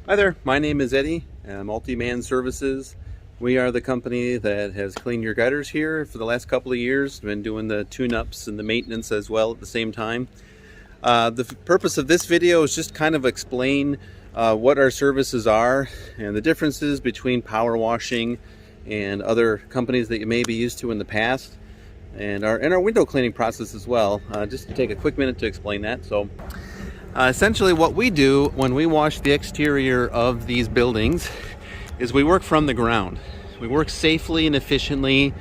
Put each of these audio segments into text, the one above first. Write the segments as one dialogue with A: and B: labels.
A: Hi there, my name is Eddie, Multi-Man Services. We are the company that has cleaned your gutters here for the last couple of years. Been doing the tune-ups and the maintenance as well at the same time. The purpose of this video is just kind of explain what our services are and the differences between power washing and other companies that you may be used to in the past, and our window cleaning process as well. Just to take a quick minute to explain that. Essentially what we do when we wash the exterior of these buildings is we work from the ground. We work safely and efficiently,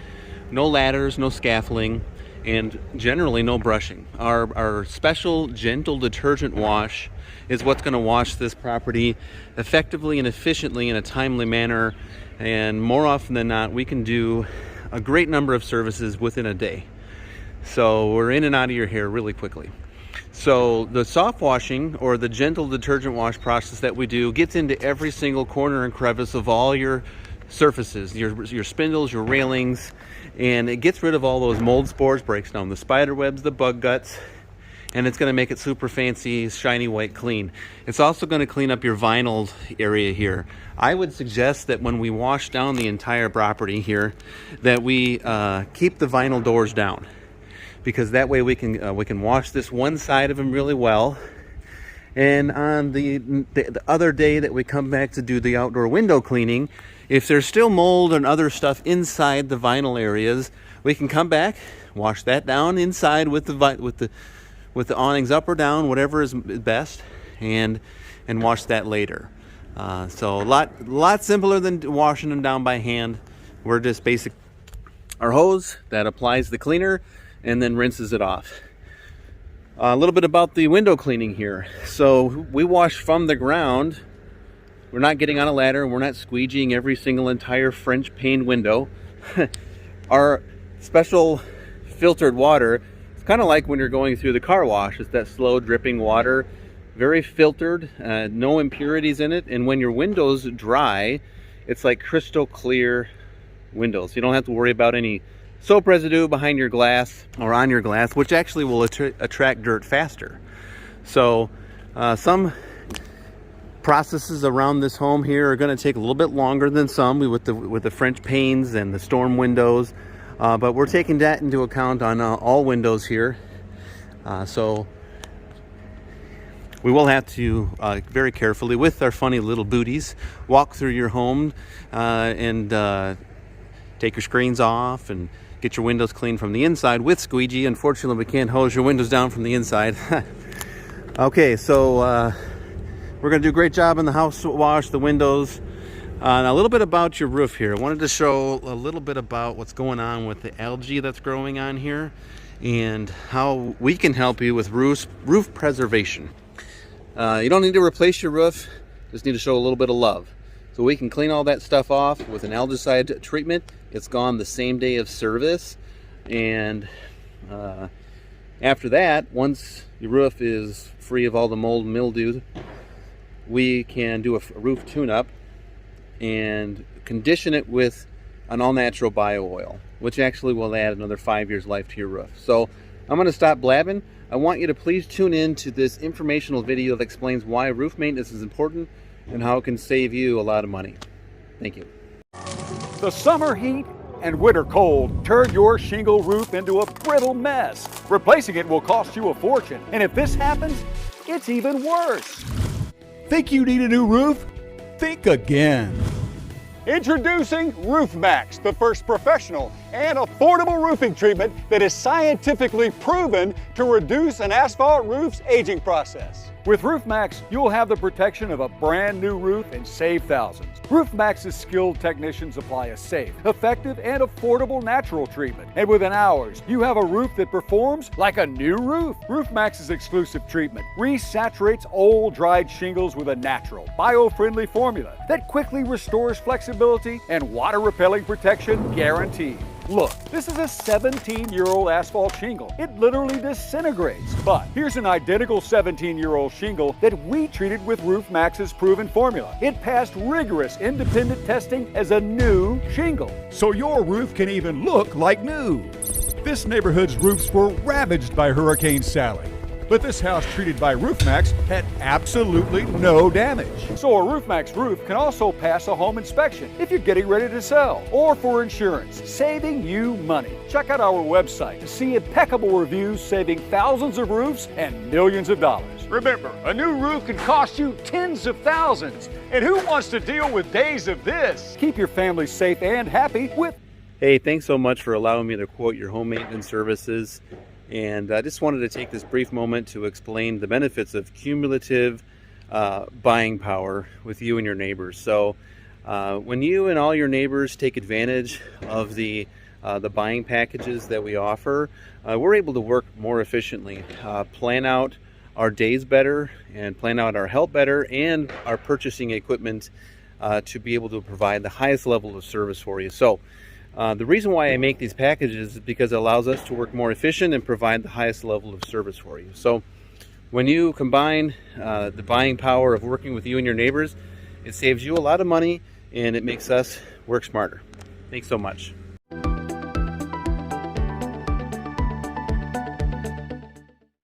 A: no ladders, no scaffolding, and generally no brushing. Our special gentle detergent wash is what's going to wash this property effectively and efficiently in a timely manner, and more often than not we can do a great number of services within a day. So we're in and out of your hair really quickly. So the soft washing or the gentle detergent wash process that we do gets into every single corner and crevice of all your surfaces, your spindles, your railings, and it gets rid of all those mold spores, breaks down the spider webs, the bug guts, and it's going to make it super fancy, shiny white clean. It's also going to clean up your vinyl area here. I would suggest that when we wash down the entire property here that we keep the vinyl doors down, because that way we can wash this one side of them really well, and on the other day that we come back to do the outdoor window cleaning, if there's still mold and other stuff inside the vinyl areas, we can come back, wash that down inside with the awnings up or down, whatever is best, and wash that later. So a lot simpler than washing them down by hand. We're just basic. Our hose that applies the cleaner and then rinses it off. A little bit about the window cleaning here. So we wash from the ground. We're not getting on a ladder. We're not squeegeeing every single entire French pane window. Our special filtered water, it's kind of like when you're going through the car wash. It's that slow dripping water, very filtered, no impurities in it. And when your windows dry, it's like crystal clear windows. You don't have to worry about any soap residue behind your glass or on your glass, which actually will attract dirt faster. So some processes around this home here are going to take a little bit longer than some with the French panes and the storm windows, but we're taking that into account on all windows here. So we will have to very carefully, with our funny little booties, walk through your home and take your screens off and get your windows cleaned from the inside with squeegee. Unfortunately, we can't hose your windows down from the inside. Okay, so we're going to do a great job in the house wash, the windows. And a little bit about your roof here. I wanted to show a little bit about what's going on with the algae that's growing on here and how we can help you with roof preservation. You don't need to replace your roof, just need to show a little bit of love. So we can clean all that stuff off with an algicide treatment. It's gone the same day of service, and after that, once your roof is free of all the mold and mildew, we can do a roof tune-up and condition it with an all-natural bio oil, which actually will add another 5 years life to your roof. So I'm going to stop blabbing. I want you to please tune in to this informational video that explains why roof maintenance is important and how it can save you a lot of money. Thank you.
B: The summer heat and winter cold turn your shingle roof into a brittle mess. Replacing it will cost you a fortune, and if this happens, it's even worse.
C: Think you need a new roof? Think again.
B: Introducing MAXX, the first professional and affordable roofing treatment that is scientifically proven to reduce an asphalt roof's aging process. With MAXX, you'll have the protection of a brand new roof and save thousands. MAXX's skilled technicians apply a safe, effective, and affordable natural treatment. And within hours, you have a roof that performs like a new roof. MAXX's exclusive treatment resaturates old, dried shingles with a natural, bio-friendly formula that quickly restores flexibility and water-repelling protection guaranteed. Look, this is a 17-year-old asphalt shingle. It literally disintegrates. But here's an identical 17-year-old shingle that we treated with MAXX's proven formula. It passed rigorous independent testing as a new shingle.
C: So your roof can even look like new. This neighborhood's roofs were ravaged by Hurricane Sally. But this house treated by RoofMax had absolutely no damage.
B: So a RoofMax roof can also pass a home inspection if you're getting ready to sell or for insurance, saving you money. Check out our website to see impeccable reviews saving thousands of roofs and millions of dollars. Remember, a new roof can cost you tens of thousands. And who wants to deal with days of this? Keep your family safe and happy with...
A: Hey, thanks so much for allowing me to quote your home maintenance services. And I just wanted to take this brief moment to explain the benefits of cumulative buying power with you and your neighbors. So when you and all your neighbors take advantage of the buying packages that we offer, we're able to work more efficiently, plan out our days better, and plan out our help better, and our purchasing equipment to be able to provide the highest level of service for you. So the reason why I make these packages is because it allows us to work more efficient and provide the highest level of service for you. So when you combine the buying power of working with you and your neighbors, it saves you a lot of money and it makes us work smarter. Thanks so much.